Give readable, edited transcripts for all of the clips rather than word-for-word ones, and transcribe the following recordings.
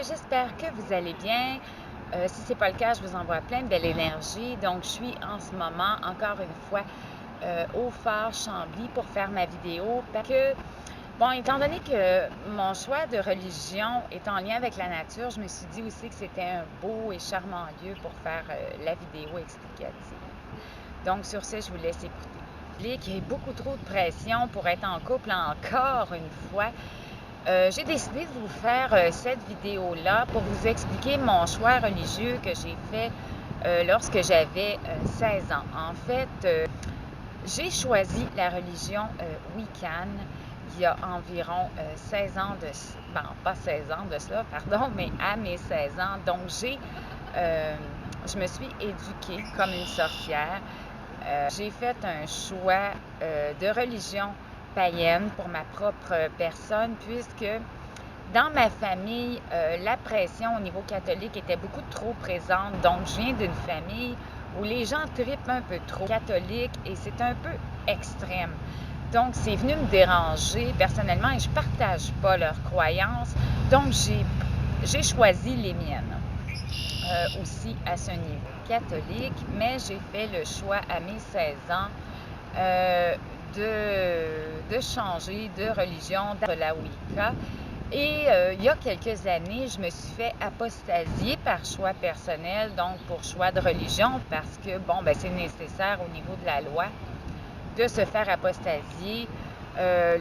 J'espère que vous allez bien. Si ce n'est pas le cas, je vous envoie plein de belle énergie. Donc, je suis en ce moment, encore une fois, au phare Chambly pour faire ma vidéo. Parce que, bon, étant donné que mon choix de religion est en lien avec la nature, je me suis dit aussi que c'était un beau et charmant lieu pour faire la vidéo explicative. Donc, sur ce, je vous laisse écouter. Il y a beaucoup trop de pression pour être en couple encore une fois. J'ai décidé de vous faire cette vidéo-là pour vous expliquer mon choix religieux que j'ai fait lorsque j'avais 16 ans. En fait, j'ai choisi la religion Wiccan il y a environ 16 ans de... Bon, pas 16 ans de cela, pardon, mais à mes 16 ans. Donc, je me suis éduquée comme une sorcière. J'ai fait un choix de religion païenne pour ma propre personne, puisque dans ma famille, la pression au niveau catholique était beaucoup trop présente. Donc, je viens d'une famille où les gens trippent un peu trop catholique et c'est un peu extrême. Donc, c'est venu me déranger personnellement et je ne partage pas leurs croyances. Donc, j'ai choisi les miennes. Aussi à ce niveau catholique, mais j'ai fait le choix à mes 16 ans de changer de religion, de la Wicca. Et il y a quelques années, je me suis fait apostasier par choix personnel, donc pour choix de religion, parce que, bon, ben, c'est nécessaire au niveau de la loi de se faire apostasier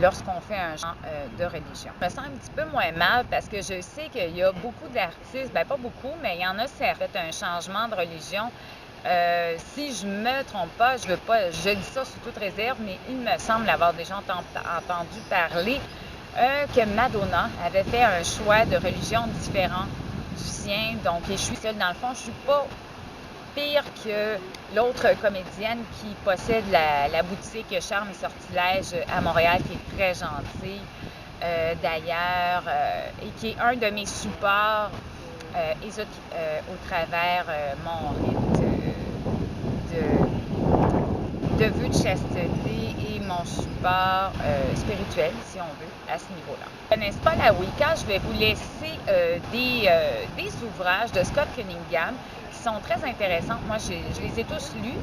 lorsqu'on fait un genre de religion. Je me sens un petit peu moins mal parce que je sais qu'il y a beaucoup d'artistes, ben pas beaucoup, mais il y en a qui ont fait un changement de religion. Si je me trompe pas, je dis ça sous toute réserve, mais il me semble avoir déjà entendu parler que Madonna avait fait un choix de religion différent du sien. Donc, et je suis seule dans le fond, je suis pas pire que l'autre comédienne qui possède la boutique Charme et Sortilège à Montréal, qui est très gentille d'ailleurs, et qui est un de mes supports au travers mon rite de vœux de chasteté et mon support spirituel, si on veut, à ce niveau-là. Si vous ne connaissez pas la Wicca, je vais vous laisser des ouvrages de Scott Cunningham qui sont très intéressants. Moi, je les ai tous lus.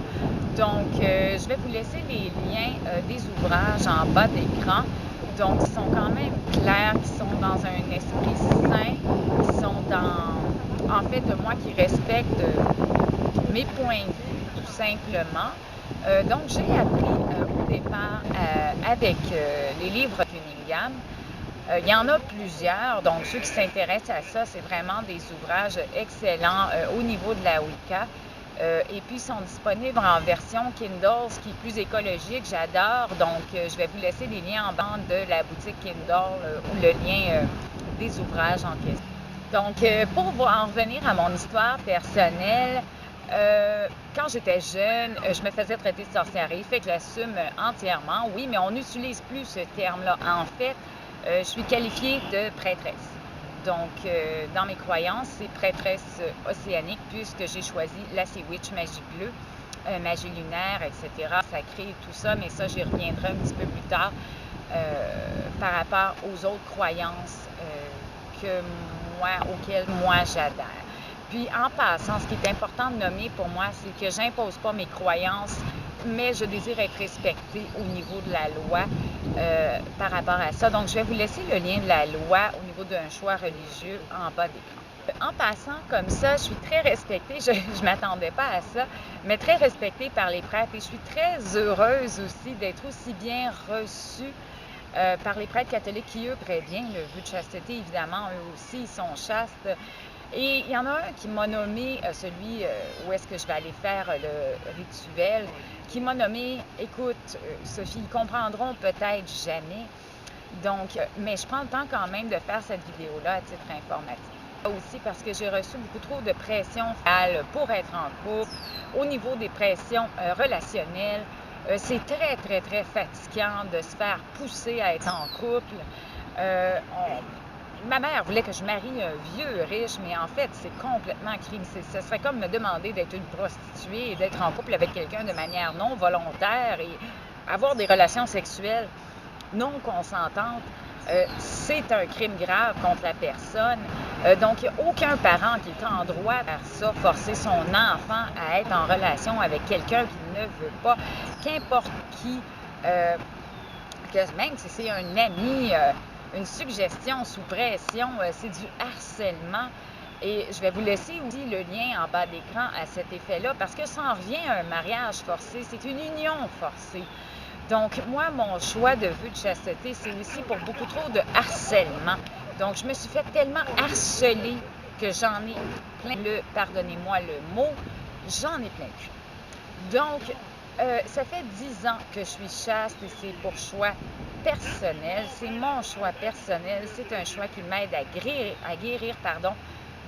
Donc, je vais vous laisser les liens des ouvrages en bas de l'écran. Donc, ils sont quand même clairs, qui sont dans un esprit sain, qui sont en fait, moi qui respecte mes points de vue, tout simplement. Donc, j'ai appris au départ avec les livres Cunningham. Il y en a plusieurs, donc ceux qui s'intéressent à ça, c'est vraiment des ouvrages excellents au niveau de la Wicca. Et puis, ils sont disponibles en version Kindle, ce qui est plus écologique, j'adore. Donc, je vais vous laisser les liens en bas de la boutique Kindle ou le lien des ouvrages en question. Donc, pour en revenir à mon histoire personnelle, quand j'étais jeune, je me faisais traiter de sorcière-fée, fait que je l'assume entièrement, oui, mais on n'utilise plus ce terme-là. En fait, je suis qualifiée de prêtresse. Donc, dans mes croyances, c'est prêtresse océanique, puisque j'ai choisi la Sea Witch, magie bleue, magie lunaire, etc., sacrée et tout ça, mais ça, j'y reviendrai un petit peu plus tard par rapport aux autres croyances auxquelles moi j'adhère. Puis en passant, ce qui est important de nommer pour moi, c'est que j'impose pas mes croyances, mais je désire être respectée au niveau de la loi par rapport à ça. Donc, je vais vous laisser le lien de la loi au niveau d'un choix religieux en bas d'écran. En passant comme ça, je suis très respectée, je ne m'attendais pas à ça, mais très respectée par les prêtres et je suis très heureuse aussi d'être aussi bien reçue par les prêtres catholiques qui, eux, prêtent bien le vœu de chasteté. Évidemment, eux aussi, ils sont chastes. Et il y en a un qui m'a nommé, celui où est-ce que je vais aller faire le rituel, qui m'a nommé, écoute, Sophie, ils comprendront peut-être jamais. Donc, mais je prends le temps quand même de faire cette vidéo-là à titre informatif. Aussi parce que j'ai reçu beaucoup trop de pression pour être en couple, au niveau des pressions relationnelles. C'est très, très, très fatigant de se faire pousser à être en couple. ma mère voulait que je marie un vieux riche, mais en fait, c'est complètement crime. Ce serait comme me demander d'être une prostituée et d'être en couple avec quelqu'un de manière non volontaire et avoir des relations sexuelles non consentantes. C'est un crime grave contre la personne. Donc, il n'y a aucun parent qui est en droit de faire ça, forcer son enfant à être en relation avec quelqu'un qu'il ne veut pas, qu'importe qui, que même si c'est un ami, une suggestion sous pression, c'est du harcèlement. Et je vais vous laisser aussi le lien en bas d'écran à cet effet-là, parce que ça en revient à un mariage forcé, c'est une union forcée. Donc, moi, mon choix de vœu de chasteté, c'est aussi pour beaucoup trop de harcèlement. Donc, je me suis fait tellement harceler que j'en ai plein pardonnez-moi le mot, j'en ai plein le cul. Donc, ça fait 10 ans que je suis chaste et c'est pour choix personnel. C'est mon choix personnel. C'est un choix qui m'aide à guérir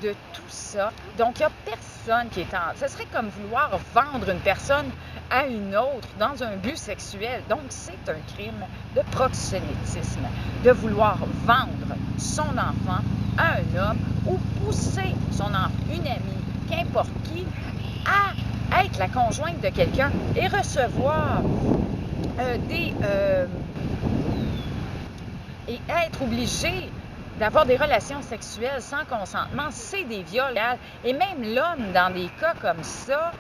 de tout ça. Donc, il n'y a personne qui est en... Ce serait comme vouloir vendre une personne à une autre dans un but sexuel. Donc, c'est un crime de proxénétisme, de vouloir vendre son enfant à un homme ou pousser son enfant, une amie, qu'importe qui, à être la conjointe de quelqu'un et recevoir et être obligé d'avoir des relations sexuelles sans consentement, c'est des viols. Et même l'homme, dans des cas comme ça,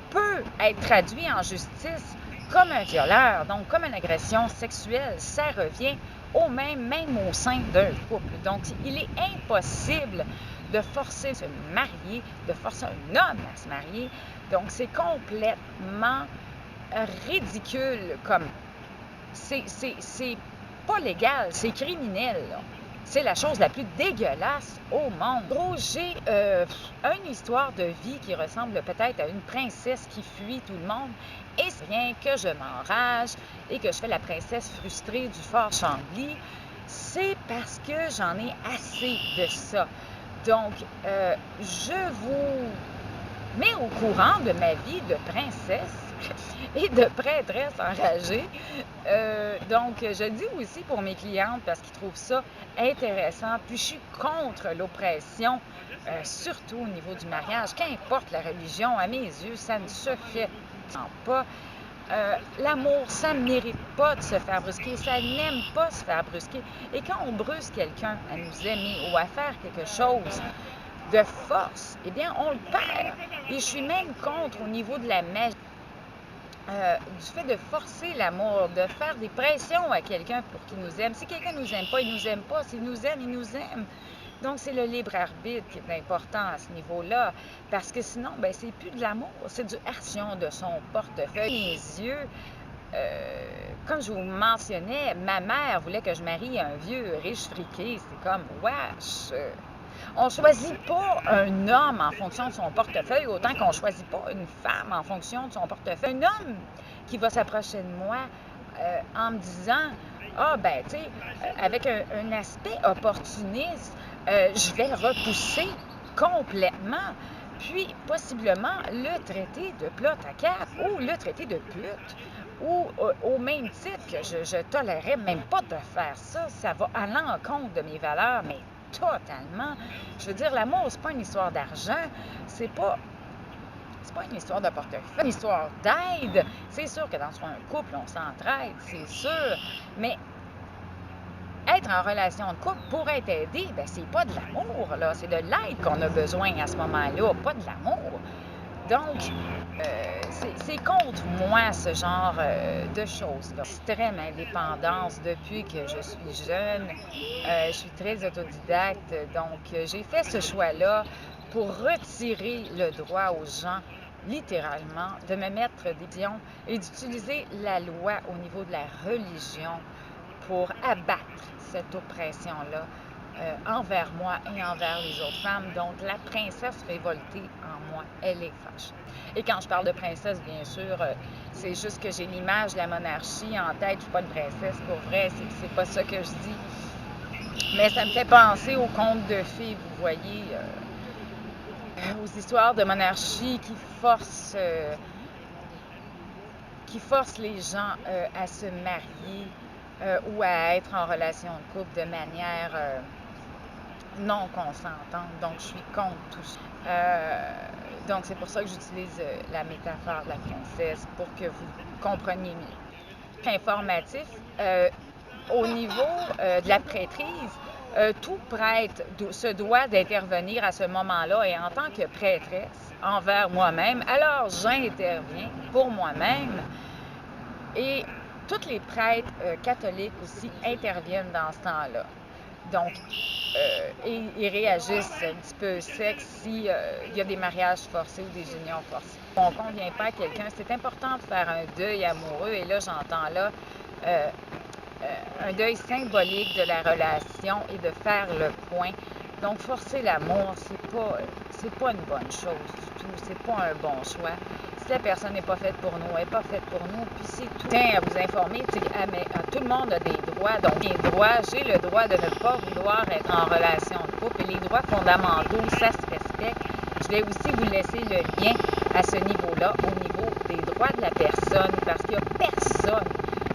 peut être traduit en justice comme un violeur, donc comme une agression sexuelle. Ça revient au même au sein d'un couple. Donc, il est impossible de forcer à se marier, de forcer un homme à se marier. Donc, c'est complètement ridicule comme... C'est pas légal, c'est criminel, là. C'est la chose la plus dégueulasse au monde. Gros, j'ai une histoire de vie qui ressemble peut-être à une princesse qui fuit tout le monde. Et c'est rien que je m'enrage et que je fais la princesse frustrée du Fort Chambly. C'est parce que j'en ai assez de ça. Donc, je vous mets au courant de ma vie de princesse et de prêtresse enragée. Donc, je le dis aussi pour mes clientes parce qu'ils trouvent ça intéressant. Puis, je suis contre l'oppression, surtout au niveau du mariage. Qu'importe la religion, à mes yeux, ça ne se fait pas. L'amour, ça ne mérite pas de se faire brusquer. Ça n'aime pas se faire brusquer. Et quand on brusque quelqu'un à nous aimer ou à faire quelque chose de force, eh bien, on le perd. Et je suis même contre au niveau de la magie. Du fait de forcer l'amour, de faire des pressions à quelqu'un pour qu'il nous aime. Si quelqu'un ne nous aime pas, il ne nous aime pas. S'il nous aime, il nous aime. Donc, c'est le libre arbitre qui est important à ce niveau-là. Parce que sinon, ben, c'est plus de l'amour, c'est du harcèlement de son portefeuille. Les yeux, comme je vous mentionnais, ma mère voulait que je marie un vieux riche friqué. C'est comme, wesh! On ne choisit pas un homme en fonction de son portefeuille autant qu'on ne choisit pas une femme en fonction de son portefeuille. Un homme qui va s'approcher de moi en me disant « Ah, ben, tu sais, avec un aspect opportuniste, je vais le repousser complètement, puis possiblement le traiter de plot à cap ou le traiter de pute. » Ou au même titre que je ne tolérerais même pas de faire ça, ça va à l'encontre de mes valeurs, mais totalement. Je veux dire, l'amour, c'est pas une histoire d'argent, c'est pas une histoire de portefeuille, c'est une histoire d'aide. C'est sûr que dans un couple, on s'entraide, c'est sûr, mais être en relation de couple pour être aidé, ben c'est pas de l'amour, là, c'est de l'aide qu'on a besoin à ce moment-là, pas de l'amour. Donc, c'est contre moi ce genre de choses-là. Extrême indépendance depuis que je suis jeune. Je suis très autodidacte. Donc, j'ai fait ce choix-là pour retirer le droit aux gens, littéralement, de me mettre des pions et d'utiliser la loi au niveau de la religion pour abattre cette oppression-là envers moi et envers les autres femmes. Donc, la princesse révoltée en moi, elle est fâchée. Et quand je parle de princesse, bien sûr, c'est juste que j'ai l'image de la monarchie en tête. Je ne suis pas une princesse, pour vrai, c'est pas ça que je dis. Mais ça me fait penser aux contes de fées, vous voyez, aux histoires de monarchie qui forcent les gens à se marier ou à être en relation de couple de manière non consentante. Donc, je suis contre tout ça. Donc, c'est pour ça que j'utilise la métaphore de la princesse pour que vous compreniez mieux. Informatif, au niveau de la prêtrise, tout prêtre se doit d'intervenir à ce moment-là et en tant que prêtresse envers moi-même, alors j'interviens pour moi-même et tous les prêtres catholiques aussi interviennent dans ce temps-là. Donc, ils réagissent un petit peu secs s'il y a des mariages forcés ou des unions forcées. On ne convient pas à quelqu'un, c'est important de faire un deuil amoureux et là, j'entends là un deuil symbolique de la relation et de faire le point. Donc, forcer l'amour, c'est pas une bonne chose du tout. C'est pas un bon choix. Si la personne n'est pas faite pour nous, elle n'est pas faite pour nous, puis c'est tout. Je tiens à vous informer, mais tout le monde a des droits. Donc, j'ai le droit de ne pas vouloir être en relation de couple. Et les droits fondamentaux, ça se respecte. Je vais aussi vous laisser le lien à ce niveau-là, au niveau des droits de la personne, parce qu'il n'y a personne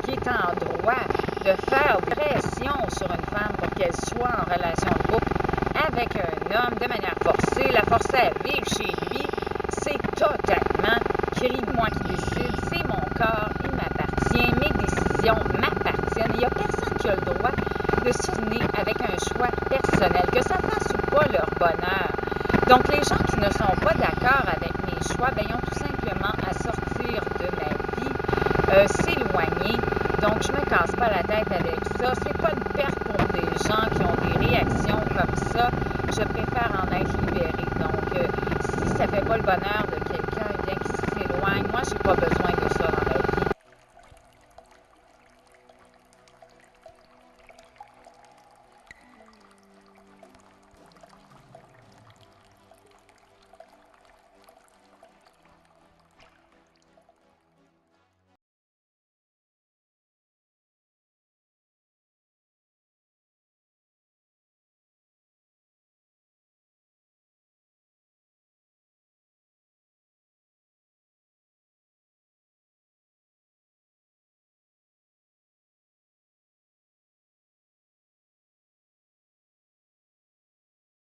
qui est en droit de faire pression sur une femme pour qu'elle soit en relation de couple avec un homme de manière forcée, la forcer à vivre chez lui, c'est totalement moi qui décide, c'est mon corps, il m'appartient, mes décisions m'appartiennent. Il n'y a personne qui a le droit de s'unir avec un choix personnel, que ça fasse ou pas leur bonheur. Donc les gens qui ne sont pas d'accord avec mes choix, ils ont tout simplement à sortir de ma vie, s'éloigner. Donc, je me casse pas la tête avec ça. C'est pas une perte pour des gens qui ont des réactions comme ça. Je préfère en être libérée. Donc, si ça fait pas le bonheur de quelqu'un, bien qu'il s'éloigne, moi, j'ai pas besoin